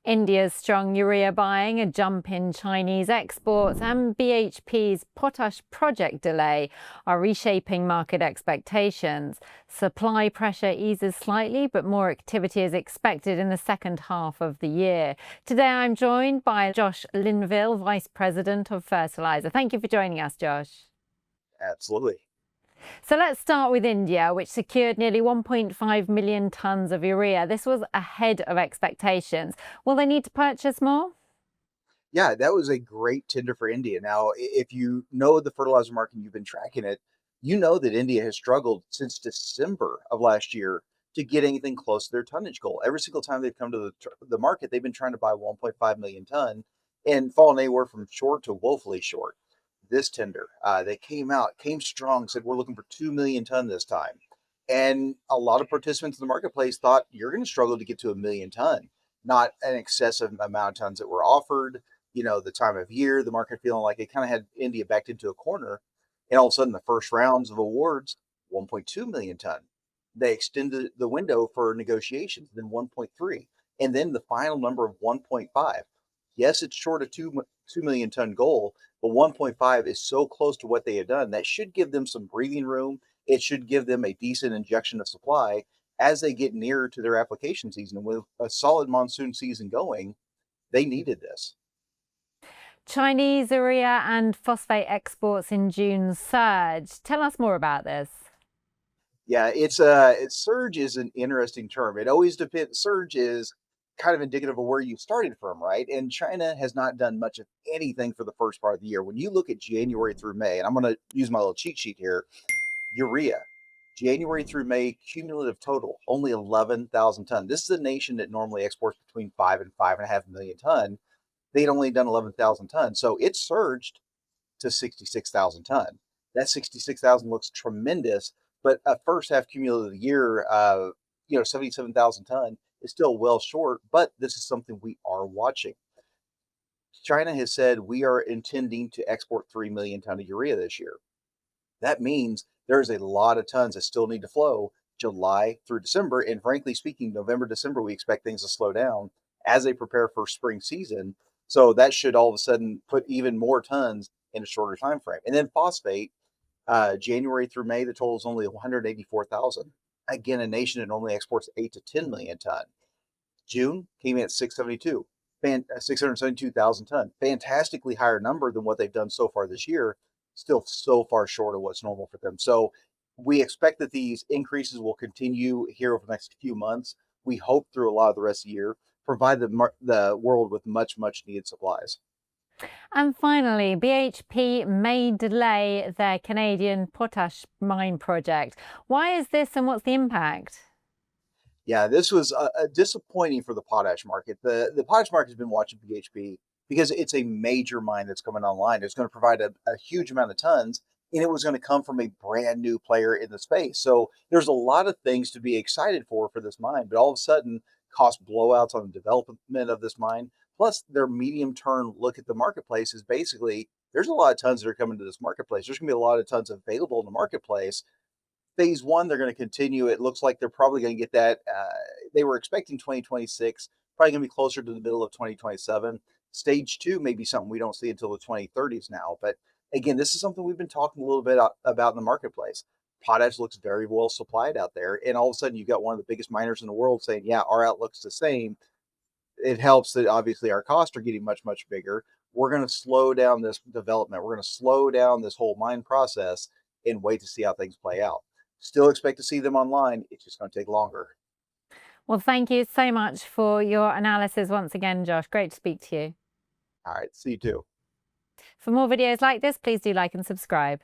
India's strong urea buying, a jump in Chinese exports, and BHP's potash project delay are reshaping market expectations. Supply pressure eases slightly, but more activity is expected in the second half of the year. Today I'm joined by Josh Linville, Vice President of Fertilizer. Thank you for joining us, Josh. Absolutely. So let's start with India, which secured nearly 1.5 million tonnes of urea. This was ahead of expectations. Will they need to purchase more? Yeah, that was a great tender for India. Now, if you know the fertilizer market and you've been tracking it, you know that India has struggled since December of last year to get anything close to their tonnage goal. Every single time they've come to the market, they've been trying to buy 1.5 million ton and fallen anywhere from short to woefully short. This tender, they came strong, said we're looking for 2 million ton this time. And a lot of participants in the marketplace thought you're going to struggle to get to a million ton, not an excessive amount of tons that were offered. The time of year, the market feeling like it kind of had India backed into a corner. And all of a sudden, the first rounds of awards, 1.2 million ton. They extended the window for negotiations, then 1.3, and then the final number of 1.5. Yes, it's short of 2 million ton goal, but 1.5 is so close to what they had done that should give them some breathing room. It should give them a decent injection of supply as they get nearer to their application season. And with a solid monsoon season going, they needed this. Chinese urea and phosphate exports in June surged. Tell us more about this. Yeah, surge is an interesting term. It always depends. Surge is kind of indicative of where you started from, right? And China has not done much of anything for the first part of the year. When you look at January through May, and I'm going to use my little cheat sheet here, urea, January through May cumulative total only 11,000 ton. This is a nation that normally exports between 5 and 5.5 million ton. They'd only done 11,000 tons, so it surged to 66,000 ton. That 66,000 looks tremendous, but a first half cumulative year, 77,000 ton is still well short, but this is something we are watching. China has said we are intending to export 3 million ton of urea this year. That means there's a lot of tons that still need to flow July through December. And frankly speaking, November, December, we expect things to slow down as they prepare for spring season. So that should all of a sudden put even more tons in a shorter time frame. And then phosphate, January through May, the total is only 184,000. Again, a nation that normally exports 8 to 10 million ton. June came in at 672,000 ton. Fantastically higher number than what they've done so far this year. Still so far short of what's normal for them. So we expect that these increases will continue here over the next few months. We hope through a lot of the rest of the year, provide the world with much needed supplies. And finally, BHP may delay their Canadian potash mine project. Why is this and what's the impact? Yeah, this was disappointing for the potash market. The potash market has been watching BHP because it's a major mine that's coming online. It's going to provide a huge amount of tons, and it was going to come from a brand new player in the space. So there's a lot of things to be excited for this mine, but all of a sudden, cost blowouts on the development of this mine, plus their medium term look at the marketplace is basically there's a lot of tons that are coming to this marketplace. There's going to be a lot of tons available in the marketplace. Phase one, they're going to continue. It looks like they're probably going to get that. They were expecting 2026, probably going to be closer to the middle of 2027. Stage two may be something we don't see until the 2030s now. But again, this is something we've been talking a little bit about in the marketplace. Potash looks very well supplied out there. And all of a sudden, you've got one of the biggest miners in the world saying, yeah, our outlook's the same. It helps that obviously our costs are getting much bigger. We're going to slow down this development. We're going to slow down this whole mine process and wait to see how things play out. Still expect to see them online. It's just going to take longer. Well, thank you so much for your analysis once again, Josh. Great to speak to you. All right. See you too. For more videos like this, please do like and subscribe.